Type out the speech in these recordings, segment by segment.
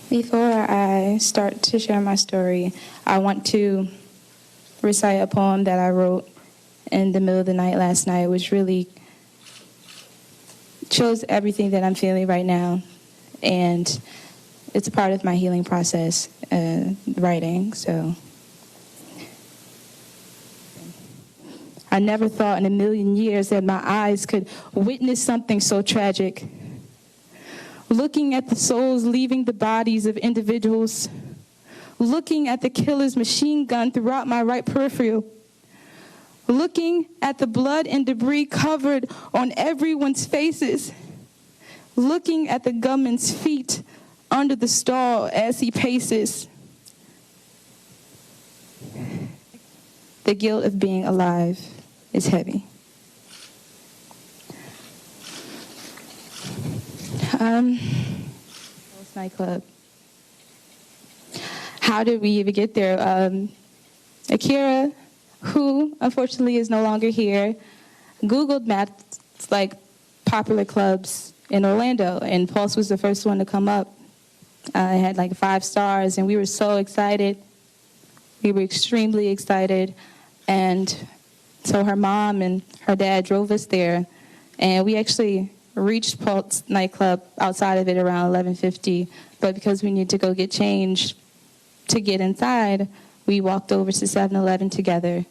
Before I start to share my story, I want to recite a poem that I wrote in the middle of the night last night, which really shows everything that I'm feeling right now. And it's a part of my healing process, writing. So I never thought in a million years that my eyes could witness something so tragic. Looking at the souls leaving the bodies of individuals, looking at the killer's machine gun throughout my right peripheral, looking at the blood and debris covered on everyone's faces, looking at the gunman's feet under the stall as he paces. The guilt of being alive is heavy. Nightclub. How did we even get there? Akira, who unfortunately is no longer here, Googled maps like popular clubs in Orlando, and Pulse was the first one to come up. It had like 5 stars, and we were so excited. We were extremely excited, and so her mom and her dad drove us there, and we actually reached Pulse nightclub outside of it around 11:50, but because we needed to go get changed to get inside, we walked over to 7-Eleven together.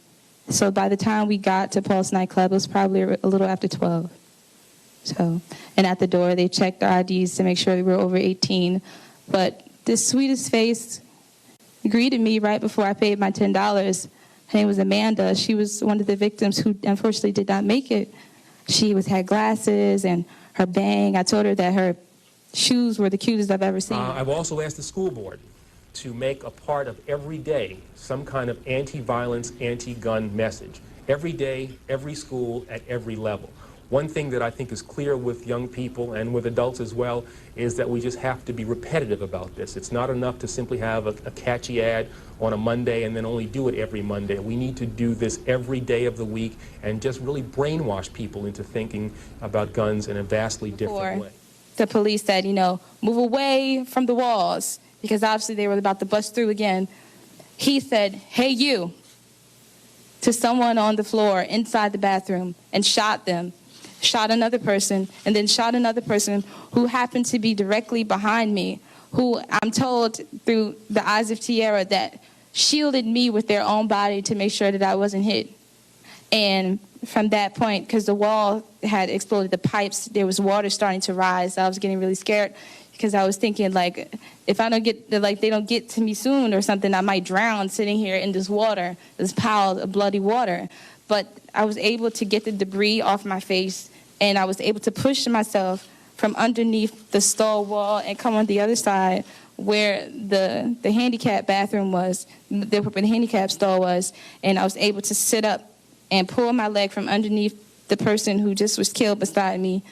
So by the time we got to Pulse nightclub, it was probably a little after 12. So, and at the door, they checked our IDs to make sure we were over 18. But the sweetest face greeted me right before I paid my $10. Her name was Amanda. She was one of the victims who unfortunately did not make it. She had glasses and her bang. I told her that her shoes were the cutest I've ever seen. I've also asked the school board to make a part of every day some kind of anti-violence, anti-gun message. Every day, every school, at every level. One thing that I think is clear with young people and with adults as well is that we just have to be repetitive about this. It's not enough to simply have a catchy ad on a Monday and then only do it every Monday. We need to do this every day of the week and just really brainwash people into thinking about guns in a vastly different way. The police said, move away from the walls, because obviously they were about to bust through again. He said, "Hey, you," to someone on the floor inside the bathroom, and shot them. Shot another person, and then shot another person who happened to be directly behind me, who I'm told through the eyes of Tierra that shielded me with their own body to make sure that I wasn't hit. And from that point, because the wall had exploded, the pipes, there was water starting to rise. I was getting really scared because I was thinking, if I don't get, they don't get to me soon or something, I might drown sitting here in this water, this pile of bloody water. But I was able to get the debris off my face, and I was able to push myself from underneath the stall wall and come on the other side where the handicap bathroom was, where the handicap stall was, and I was able to sit up and pull my leg from underneath the person who just was killed beside me.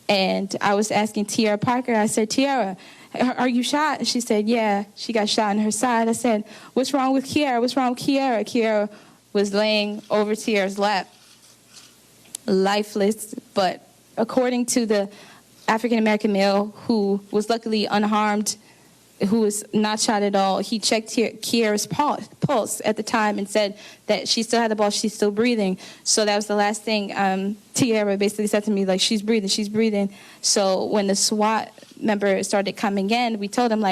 And I was asking Tiara Parker, I said, "Tiara, are you shot?" And she said, "Yeah, she got shot in her side." I said, "What's wrong with Kiara? What's wrong with Kiara?" Kiara was laying over Tiara's lap, lifeless, but according to the African-American male who was luckily unharmed, who was not shot at all, he checked Kiara's pulse at the time and said that she still had the pulse, she's still breathing. So that was the last thing Tiara basically said to me, she's breathing, she's breathing. So when the SWAT member started coming in, we told him,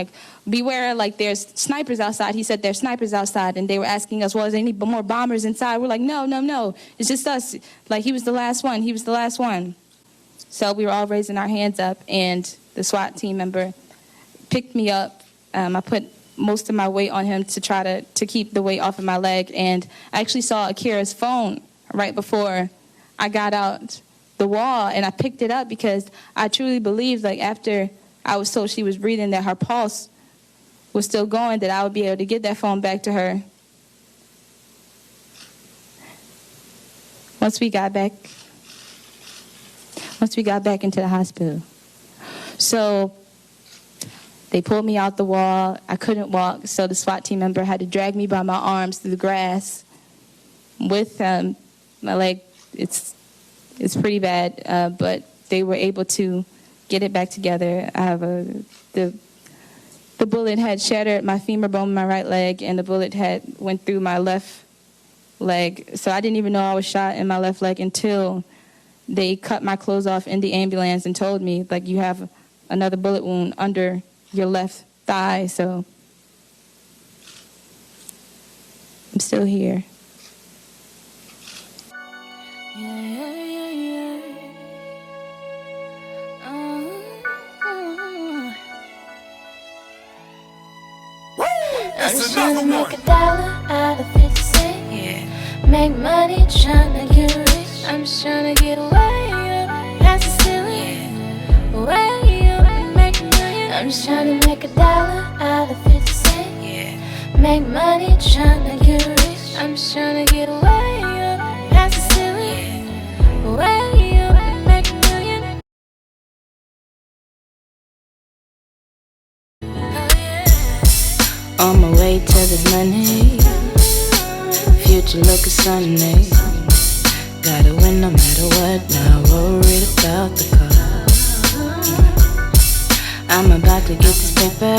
beware, there's snipers outside. He said, "There's snipers outside." And they were asking us, "Well, is there any more bombers inside?" We're like, no, it's just us. He was the last one. So we were all raising our hands up, and the SWAT team member picked me up. I put most of my weight on him to try to keep the weight off of my leg. And I actually saw Akira's phone right before I got out the wall, and I picked it up because I truly believed, after I was told she was breathing, that her pulse was still going, that I would be able to get that phone back to her. Once we got back into the hospital. So they pulled me out the wall. I couldn't walk, so the SWAT team member had to drag me by my arms through the grass with my leg. It's pretty bad, but they were able to get it back together. I have the the bullet had shattered my femur bone in my right leg, and the bullet had went through my left leg. So I didn't even know I was shot in my left leg until they cut my clothes off in the ambulance and told me, like, you have another bullet wound under your left thigh. So I'm still here. I'm just trying to make $1 out of 50 cents. Yeah. Make money, trying to get rich. I'm just trying to get way up past the ceiling. Yeah. Way up and make $1 million. I'm just trying to make $1 out of 50 cents. Yeah. Make money, trying to get rich. I'm just trying to get way up past the ceiling. Yeah. Way up and make $1 million. On my way to this money, future looking sunny. Gotta win no matter what, not worried about the cost. I'm about to get this paper,